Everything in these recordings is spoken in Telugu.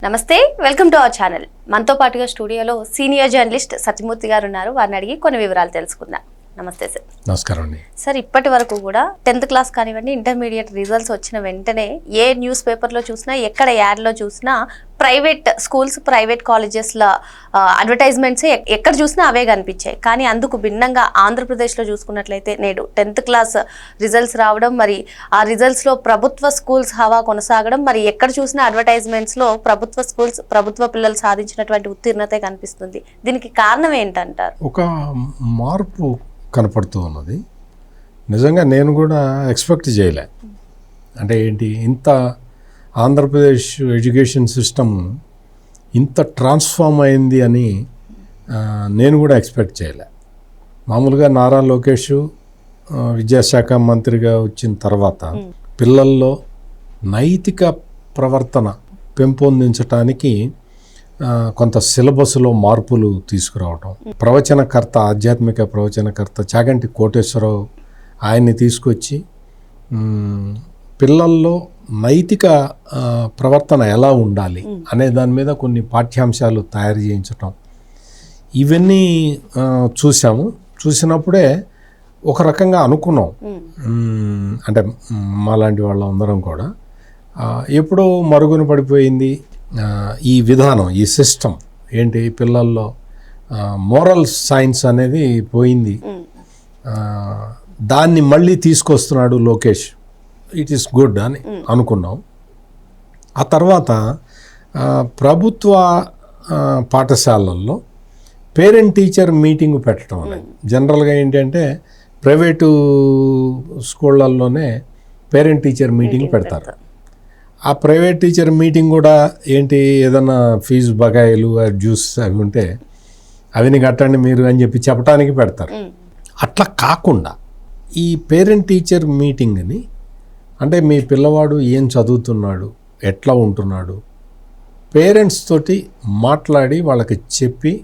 నమస్తే, వెల్కమ్ టు అవర్ ఛానల్. మనతో పాటుగా స్టూడియోలో సీనియర్ జర్నలిస్ట్ సత్యమూర్తి గారు ఉన్నారు. వారిని అడిగి కొన్ని వివరాలు తెలుసుకుందాం. నమస్తే సార్. నమస్కారం అండి. సార్, ఇప్పటి వరకు కూడా 10th క్లాస్ కానివ్వండి, ఇంటర్మీడియట్ రిజల్ట్స్ వచ్చిన వెంటనే ఏ న్యూస్ పేపర్లో చూసినా, ఎక్కడ యాడ్లో చూసినా ప్రైవేట్ స్కూల్స్, ప్రైవేట్ కాలేజెస్ల అడ్వర్టైజ్మెంట్స్ ఎక్కడ చూసినా అవే కనిపించాయి. కానీ అందుకు భిన్నంగా ఆంధ్రప్రదేశ్లో చూసుకున్నట్లయితే నేడు 10th క్లాస్ రిజల్ట్స్ రావడం, మరి ఆ రిజల్ట్స్లో ప్రభుత్వ స్కూల్స్ హవా కొనసాగడం, మరి ఎక్కడ చూసినా అడ్వర్టైజ్మెంట్స్లో ప్రభుత్వ స్కూల్స్, ప్రభుత్వ పిల్లలు సాధించినటువంటి ఉత్తీర్ణతే కనిపిస్తుంది. దీనికి కారణం ఏంటంటారు? ఒక మార్పు కనపడుతూ ఉన్నది. నిజంగా నేను కూడా ఎక్స్పెక్ట్ చేయలే. అంటే ఏంటి, ఇంత ఆంధ్రప్రదేశ్ ఎడ్యుకేషన్ సిస్టమ్ ఇంత ట్రాన్స్ఫార్మ్ అయింది అని నేను కూడా ఎక్స్పెక్ట్ చేయలే. మామూలుగా నారా లోకేష్ విద్యాశాఖ మంత్రిగా వచ్చిన తర్వాత పిల్లల్లో నైతిక ప్రవర్తన పెంపొందించటానికి కొంత సిలబస్లో మార్పులు తీసుకురావటం, ప్రవచనకర్త, ఆధ్యాత్మిక ప్రవచనకర్త చాగంటి కోటేశ్వరరావు ఆయన్ని తీసుకొచ్చి పిల్లల్లో నైతిక ప్రవర్తన ఎలా ఉండాలి అనే దాని మీద కొన్ని పాఠ్యాంశాలు తయారు చేయించటం, ఇవన్నీ చూసాము. చూసినప్పుడే ఒక రకంగా అనుకున్నాం, అంటే మాలాంటి వాళ్ళందరం కూడా ఎప్పుడో మరుగున పడిపోయింది ఈ విధానం, ఈ సిస్టమ్. ఏంటి, పిల్లల్లో మోరల్ సైన్స్ అనేది పోయింది, దాన్ని మళ్ళీ తీసుకొస్తున్నాడు లోకేష్, ఇట్ ఈస్ గుడ్ అని అనుకున్నాం. ఆ తర్వాత ప్రభుత్వ పాఠశాలల్లో పేరెంట్ టీచర్ మీటింగ్ పెట్టడం అనేది. జనరల్గా ఏంటంటే ప్రైవేటు స్కూళ్ళల్లోనే పేరెంట్ టీచర్ మీటింగ్ పెడతారు. ఆ ప్రైవేట్ టీచర్ మీటింగ్ కూడా ఏంటి, ఏదన్నా ఫీజు బకాయిలు, జ్యూస్ అవి ఉంటే అవిని కట్టండి మీరు అని చెప్పి చెప్పడానికి పెడతారు. అట్లా కాకుండా ఈ పేరెంట్ టీచర్ మీటింగ్ని, అంటే మీ పిల్లవాడు ఏం చదువుతున్నాడు, ఎట్లా ఉంటున్నాడు, పేరెంట్స్ తోటి మాట్లాడి వాళ్ళకి చెప్పి,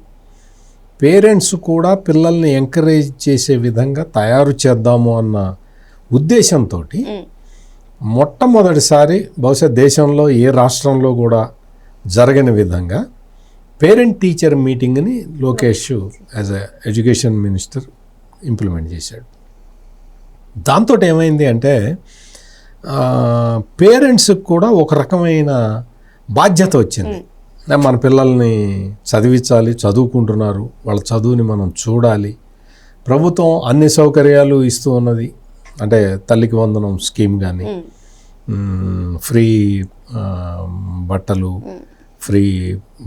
పేరెంట్స్ కూడా పిల్లల్ని ఎంకరేజ్ చేసే విధంగా తయారు చేద్దాము అన్న ఉద్దేశంతో మొట్టమొదటిసారి బహుశా దేశంలో ఏ రాష్ట్రంలో కూడా జరగని విధంగా పేరెంట్ టీచర్ మీటింగ్ని Lokesh as a education minister implement చేశాడు. దాంతో ఏమైంది అంటే పేరెంట్స్కి కూడా ఒక రకమైన బాధ్యత వచ్చింది. మన పిల్లల్ని చదివించాలి, చదువుకుంటున్నారు, వాళ్ళ చదువుని మనం చూడాలి. ప్రభుత్వం అన్ని సౌకర్యాలు ఇస్తూ ఉన్నది, అంటే తల్లికి వందనం స్కీమ్ కానీ, ఫ్రీ బట్టలు, ఫ్రీ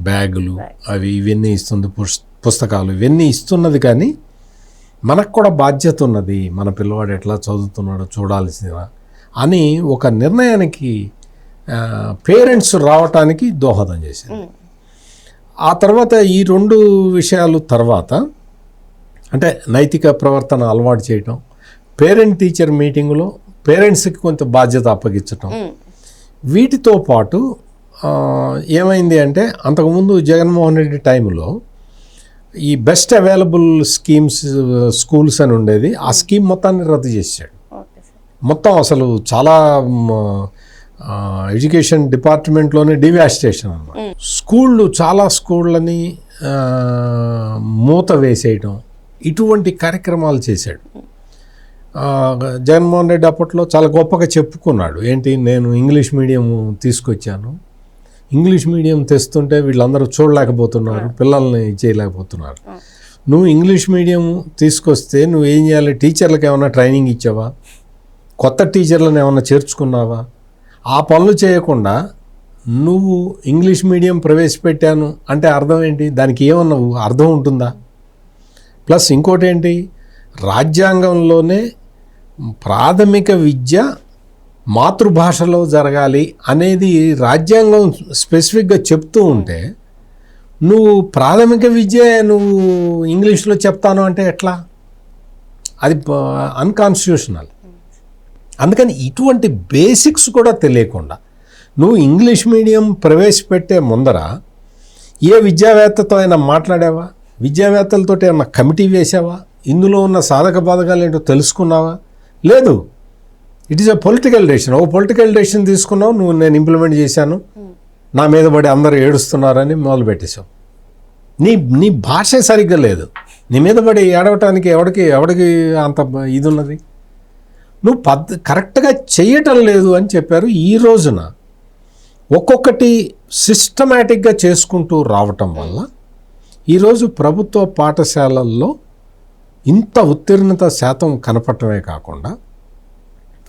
బ్యాగులు, అవి ఇవన్నీ ఇస్తుంది, పుస్తకాలు ఇవన్నీ ఇస్తున్నది. కానీ మనకు కూడా బాధ్యత ఉన్నది, మన పిల్లవాడు ఎట్లా చదువుతున్నాడో చూడాల్సిన అని ఒక నిర్ణయానికి పేరెంట్స్ రావటానికి దోహదం చేసింది. ఆ తర్వాత ఈ రెండు విషయాలు తర్వాత, అంటే నైతిక ప్రవర్తన అలవాటు చేయటం, పేరెంట్ టీచర్ మీటింగ్లో పేరెంట్స్కి కొంత బాధ్యత అప్పగించటం, వీటితో పాటు ఏమైంది అంటే అంతకుముందు జగన్మోహన్ రెడ్డి టైంలో ఈ బెస్ట్ అవైలబుల్ స్కూల్స్ అని ఉండేది. ఆ స్కీమ్ మొత్తాన్ని రద్దు చేశాడు. మొత్తం అసలు చాలా ఎడ్యుకేషన్ డిపార్ట్మెంట్లోనే డివాస్టేషన్ అన్నమాట. చాలా స్కూళ్ళని మూత వేసేయటం, ఇటువంటి కార్యక్రమాలు చేశాడు. జగన్మోహన్ రెడ్డి అప్పట్లో చాలా గొప్పగా చెప్పుకున్నాడు, ఏంటి, నేను ఇంగ్లీష్ మీడియం తీసుకొచ్చాను, ఇంగ్లీష్ మీడియం తెస్తుంటే వీళ్ళందరూ చూడలేకపోతున్నారు, పిల్లల్ని చేయలేకపోతున్నారు. నువ్వు ఇంగ్లీష్ మీడియం తీసుకొస్తే నువ్వు ఏం చేయాలి, టీచర్లకు ఏమైనా ట్రైనింగ్ ఇచ్చావా, కొత్త టీచర్లను ఏమైనా చేర్చుకున్నావా? ఆ పనులు చేయకుండా నువ్వు ఇంగ్లీష్ మీడియం ప్రవేశపెట్టాను అంటే అర్థం ఏంటి, దానికి ఏమన్నా అర్థం ఉంటుందా? ప్లస్ ఇంకోటి ఏంటి, రాజ్యాంగంలోనే ప్రాథమిక విద్య మాతృభాషలో జరగాలి అనేది రాజ్యాంగం స్పెసిఫిక్గా చెప్తూ ఉంటే, నువ్వు ప్రాథమిక విద్య నువ్వు ఇంగ్లీష్లో చెప్తాను అంటే ఎట్లా? అది అన్కాన్స్టిట్యూషనల్. అందుకని ఇటువంటి బేసిక్స్ కూడా తెలియకుండా నువ్వు ఇంగ్లీష్ మీడియం ప్రవేశపెట్టే ముందర ఏ విద్యావేత్తతో అయినా మాట్లాడావా? విద్యావేత్తలతో ఏమన్నా కమిటీ వేసావా? ఇందులో ఉన్న సాధక బాధకాలు ఏంటో తెలుసుకున్నావా? లేదు. It is a political decision. ఓ పొలిటికల్ డెసిషన్ తీసుకున్నావు, నువ్వు నేను ఇంప్లిమెంట్ చేశాను, నా మీద పడి అందరూ ఏడుస్తున్నారని మొదలు పెట్టేశావు. నీ భాష సరిగ్గా లేదు. నీ మీద పడి ఏడవటానికి ఎవడికి అంత ఇది ఉన్నది? నువ్వు కరెక్ట్గా చేయటం లేదు అని చెప్పారు. ఈ రోజున ఒక్కొక్కటి సిస్టమేటిక్గా చేసుకుంటూ రావటం వల్ల ఈరోజు ప్రభుత్వ పాఠశాలల్లో ఇంత ఉత్తీర్ణత శాతం కనపడటమే కాకుండా,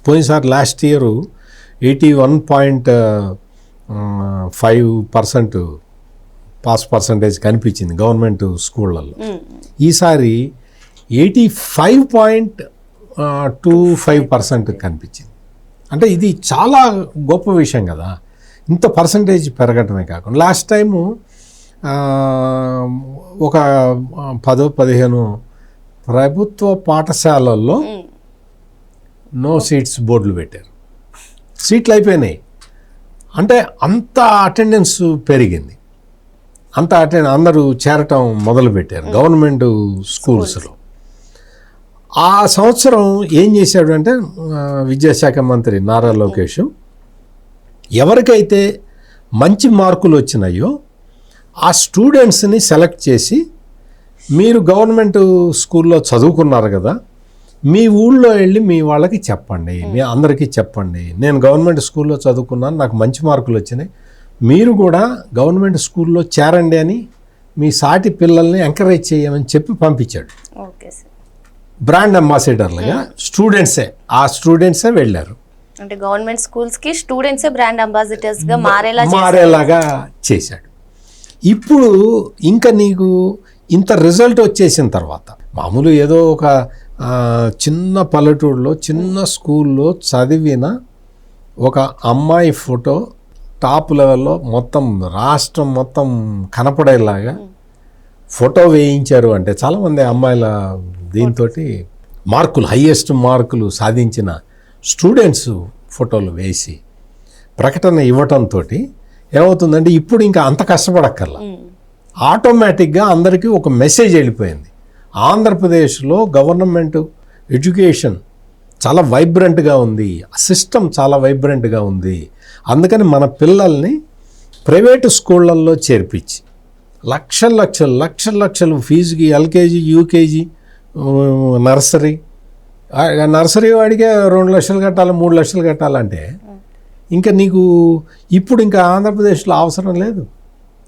పోయినసారి లాస్ట్ ఇయర్ 81.5% పాస్ పర్సంటేజ్ కనిపించింది గవర్నమెంట్ స్కూళ్ళల్లో. ఈసారి 85.25% కనిపించింది. అంటే ఇది చాలా గొప్ప విషయం కదా. ఇంత పర్సంటేజ్ పెరగటమే కాకుండా లాస్ట్ టైము ఒక 10-15 ప్రభుత్వ పాఠశాలల్లో నో సీట్స్ బోర్డులు పెట్టారు. సీట్లు అయిపోయినాయి. అంటే అంత అటెండెన్స్ పెరిగింది. అందరూ చేరటం మొదలుపెట్టారు గవర్నమెంట్ స్కూల్స్లో. ఆ సంవత్సరం ఏం చేశాడు అంటే విద్యాశాఖ మంత్రి నారా లోకేష్ ఎవరికైతే మంచి మార్కులు వచ్చినాయో ఆ స్టూడెంట్స్ని సెలెక్ట్ చేసి, మీరు గవర్నమెంట్ స్కూల్లో చదువుకున్నారు కదా, మీ ఊళ్ళో వెళ్ళి మీ వాళ్ళకి చెప్పండి, మీ అందరికీ చెప్పండి, నేను గవర్నమెంట్ స్కూల్లో చదువుకున్నాను, నాకు మంచి మార్కులు వచ్చినాయి, మీరు కూడా గవర్నమెంట్ స్కూల్లో చేరండి అని మీ సాటి పిల్లల్ని ఎంకరేజ్ చేయమని చెప్పి పంపించాడు. బ్రాండ్ అంబాసిడర్లుగా స్టూడెంట్సే వెళ్ళారు. అంటే గవర్నమెంట్ స్కూల్స్కి స్టూడెంట్సే బ్రాండ్ అంబాసిడర్స్గా మారేలాగా చేశాడు. ఇప్పుడు ఇంకా నీకు ఇంత రిజల్ట్ వచ్చేసిన తర్వాత, మామూలు ఏదో ఒక చిన్న పల్లెటూరులో చిన్న స్కూల్లో చదివిన ఒక అమ్మాయి ఫోటో టాప్ లెవెల్లో మొత్తం రాష్ట్రం మొత్తం కనపడేలాగా ఫోటో వేయించారు అంటే చాలామంది అమ్మాయిల దీంతో మార్కులు, హయ్యెస్ట్ మార్కులు సాధించిన స్టూడెంట్స్ ఫోటోలు వేసి ప్రకటన ఇవ్వటంతో ఏమవుతుందంటే ఇప్పుడు ఇంకా అంత కష్టపడక్కర్లా, ఆటోమేటిక్గా అందరికీ ఒక మెసేజ్ వెళ్ళిపోయింది. ఆంధ్రప్రదేశ్లో గవర్నమెంట్ ఎడ్యుకేషన్ చాలా వైబ్రెంట్గా ఉంది, సిస్టమ్ చాలా వైబ్రెంట్గా ఉంది. అందుకని మన పిల్లల్ని ప్రైవేటు స్కూళ్ళల్లో చేర్పించి లక్షలు ఫీజుకి ఎల్కేజీ, యూకేజీ, నర్సరీ వాడికే 2 లక్షలు కట్టాలి, 3 లక్షలు కట్టాలంటే ఇంకా నీకు ఇప్పుడు ఇంకా ఆంధ్రప్రదేశ్లో అవసరం లేదు.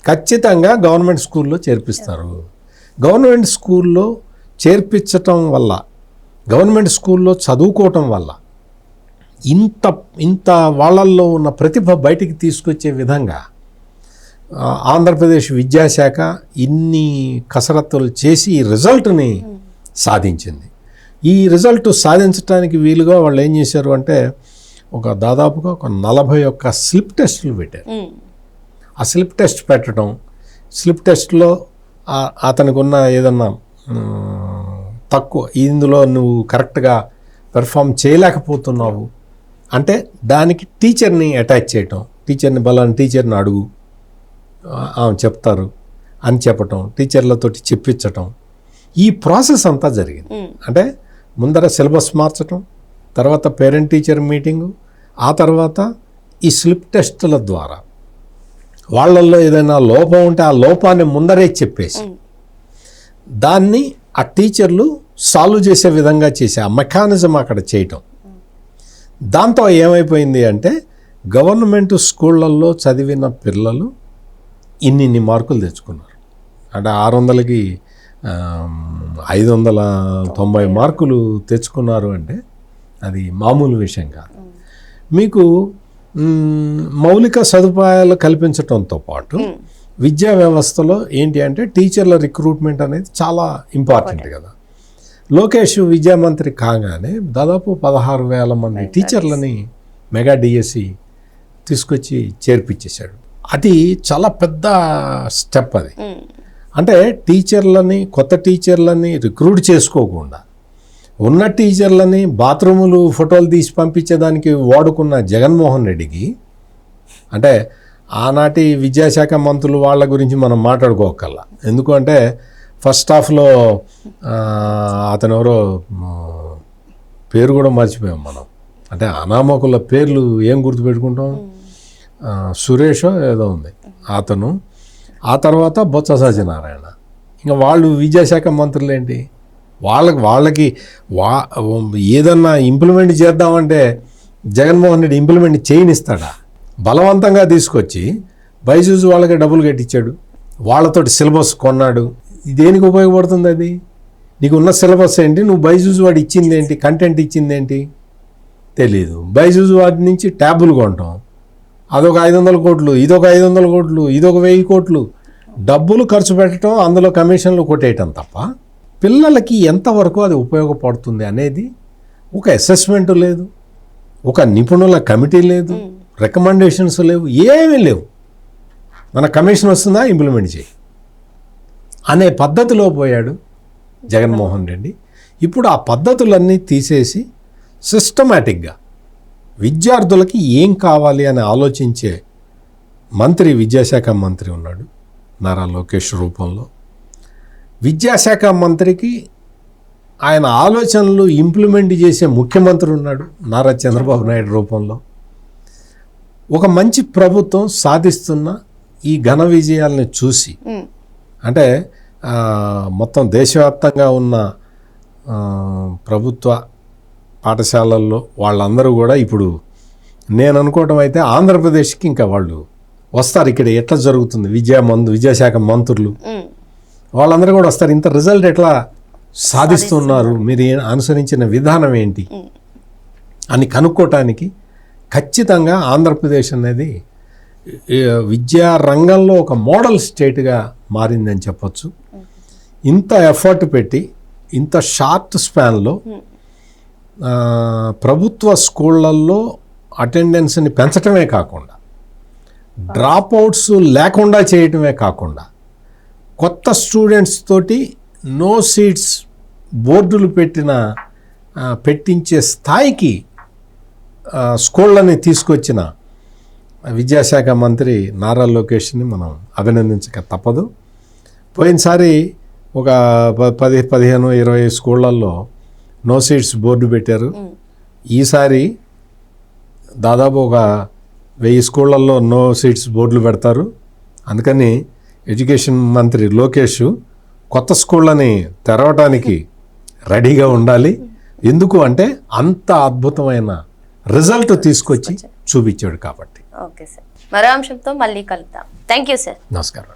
ఖచ్చితంగా గవర్నమెంట్ స్కూల్లో చేర్పిస్తారు. గవర్నమెంట్ స్కూల్లో చేర్పించటం వల్ల, గవర్నమెంట్ స్కూల్లో చదువుకోవటం వల్ల ఇంత వాళ్ళల్లో ఉన్న ప్రతిభ బయటికి తీసుకొచ్చే విధంగా ఆంధ్రప్రదేశ్ విద్యాశాఖ ఇన్ని కసరత్తులు చేసి ఈ రిజల్ట్ని సాధించింది. ఈ రిజల్ట్ సాధించడానికి వీలుగా వాళ్ళు ఏం చేశారు అంటే దాదాపుగా ఒక 41 స్లిప్ టెస్టులు పెట్టారు. ఆ స్లిప్ టెస్ట్ పెట్టడం, స్లిప్ టెస్ట్లో అతనికి ఉన్న ఏదన్నా తక్కువ, ఇందులో నువ్వు కరెక్ట్గా పెర్ఫామ్ చేయలేకపోతున్నావు అంటే దానికి టీచర్ని అటాచ్ చేయటం, టీచర్ని అడుగు చెప్తారు అని చెప్పటం, టీచర్లతోటి చెప్పించటం, ఈ ప్రాసెస్ అంతా జరిగింది. అంటే ముందర సిలబస్ మార్చటం, తర్వాత పేరెంట్ టీచర్ మీటింగు, ఆ తర్వాత ఈ స్లిప్ టెస్టుల ద్వారా వాళ్ళల్లో ఏదైనా లోపం ఉంటే ఆ లోపాన్ని ముందరే చెప్పేసి దాన్ని ఆ టీచర్లు సాల్వ్ చేసే విధంగా చేసే ఆ మెకానిజం అక్కడ చేయటం. దాంతో ఏమైపోయింది అంటే గవర్నమెంట్ స్కూళ్ళల్లో చదివిన పిల్లలు ఇన్ని మార్కులు తెచ్చుకున్నారు. అంటే 600కి 590 మార్కులు తెచ్చుకున్నారు అంటే అది మామూలు విషయం కాదు. మీకు మౌలిక సదుపాయాలు కల్పించడంతో పాటు విద్యా వ్యవస్థలో ఏంటి అంటే టీచర్ల రిక్రూట్మెంట్ అనేది చాలా ఇంపార్టెంట్ కదా. లోకేష్ విద్యామంత్రి కాగానే దాదాపు 16,000 మంది టీచర్లని మెగా డిఎస్సి తీసుకొచ్చి చేర్పించేశాడు. అది చాలా పెద్ద స్టెప్. అది అంటే కొత్త టీచర్లని రిక్రూట్ చేసుకోకుండా ఉన్న టీచర్లని బాత్రూములు ఫోటోలు తీసి పంపించేదానికి వాడుకున్న జగన్మోహన్ రెడ్డికి, అంటే ఆనాటి విద్యాశాఖ మంత్రులు వాళ్ళ గురించి మనం మాట్లాడుకోకల్లా. ఎందుకంటే ఫస్ట్ హాఫ్లో అతను ఎవరో పేరు కూడా మర్చిపోయాం మనం. అంటే అనామకుల పేర్లు ఏం గుర్తుపెట్టుకుంటాం. సురేష్ ఏదో ఉంది అతను, ఆ తర్వాత బొత్స సత్యనారాయణ. ఇంకా వాళ్ళు విద్యాశాఖ మంత్రులు ఏంటి, వాళ్ళకి ఏదన్నా ఇంప్లిమెంట్ చేద్దామంటే జగన్మోహన్ రెడ్డి ఇంప్లిమెంట్ చేయనిస్తాడా? బలవంతంగా తీసుకొచ్చి బైజూస్ వాళ్ళకి డబ్బులు కట్టించాడు, వాళ్ళతోటి సిలబస్ కొన్నాడు. దేనికి ఉపయోగపడుతుంది అది? నీకు ఉన్న సిలబస్ ఏంటి, నువ్వు బైజూస్ వాడు ఇచ్చింది ఏంటి, కంటెంట్ ఇచ్చింది ఏంటి తెలీదు. బైజూస్ వాటి నుంచి ట్యాబులు కొంటాం, అదొక 500 కోట్లు, ఇదొక 500 కోట్లు, ఇదొక 1000 కోట్లు డబ్బులు ఖర్చు పెట్టడం, అందులో కమిషన్లు కొట్టేయటం తప్ప పిల్లలకి ఎంతవరకు అది ఉపయోగపడుతుంది అనేది ఒక అసెస్మెంట్ లేదు, ఒక నిపుణుల కమిటీ లేదు, రికమెండేషన్స్ లేవు, ఏమీ లేవు. మన కమిషన్ వస్తుందా ఇంప్లిమెంట్ చేయి అనే పద్ధతిలో పోయాడు జగన్మోహన్ రెడ్డి. ఇప్పుడు ఆ పద్ధతులన్నీ తీసేసి సిస్టమేటిక్గా విద్యార్థులకి ఏం కావాలి అని ఆలోచించే మంత్రి, విద్యాశాఖ మంత్రి ఉన్నాడు నారా లోకేష్ రూపంలో. విద్యాశాఖ మంత్రికి ఆయన ఆలోచనలు ఇంప్లిమెంట్ చేసే ముఖ్యమంత్రి ఉన్నాడు నారా చంద్రబాబు నాయుడు రూపంలో. ఒక మంచి ప్రభుత్వం సాధిస్తున్న ఈ ఘన విజయాలను చూసి, అంటే మొత్తం దేశవ్యాప్తంగా ఉన్న ప్రభుత్వ పాఠశాలల్లో వాళ్ళందరూ కూడా ఇప్పుడు నేను అనుకోవటం అయితే ఆంధ్రప్రదేశ్కి ఇంకా వాళ్ళు వస్తారు. ఇక్కడ ఎట్లా జరుగుతుంది విద్యాశాఖ మంత్రులు వాళ్ళందరూ కూడా వస్తారు. ఇంత రిజల్ట్ ఎట్లా సాధిస్తున్నారు, మీరు అనుసరించిన విధానం ఏంటి అని కనుక్కోవటానికి ఖచ్చితంగా ఆంధ్రప్రదేశ్ అనేది విద్యా రంగంలో ఒక మోడల్ స్టేట్గా మారిందని చెప్పొచ్చు. ఇంత ఎఫర్ట్ పెట్టి ఇంత షార్ట్ స్పాన్లో ప్రభుత్వ స్కూళ్ళల్లో అటెండెన్స్ని పెంచటమే కాకుండా, డ్రాప్ అవుట్స్ లేకుండా చేయటమే కాకుండా, కొత్త స్టూడెంట్స్ తోటి నో సీట్స్ బోర్డులు పెట్టించే స్థాయికి స్కూళ్ళని తీసుకొచ్చిన విద్యాశాఖ మంత్రి నారా లోకేష్ని మనం అభినందించక తప్పదు. పోయినసారి ఒక 10, 15, 20 స్కూళ్ళల్లో నో సీట్స్ బోర్డు పెట్టారు. ఈసారి దాదాపు ఒక 1000 స్కూళ్ళల్లో నో సీట్స్ బోర్డులు పెడతారు. అందుకని ఎడ్యుకేషన్ మంత్రి లోకేష్ కొత్త స్కూళ్ళని తెరవటానికి రెడీగా ఉండాలి. ఎందుకు అంటే అంత అద్భుతమైన రిజల్ట్ తీసుకొచ్చి చూపించాడు కాబట్టి. ఓకే సార్, మరో అంశంతో మళ్ళీ కలుద్దాం. Thank you sir. నమస్కారం.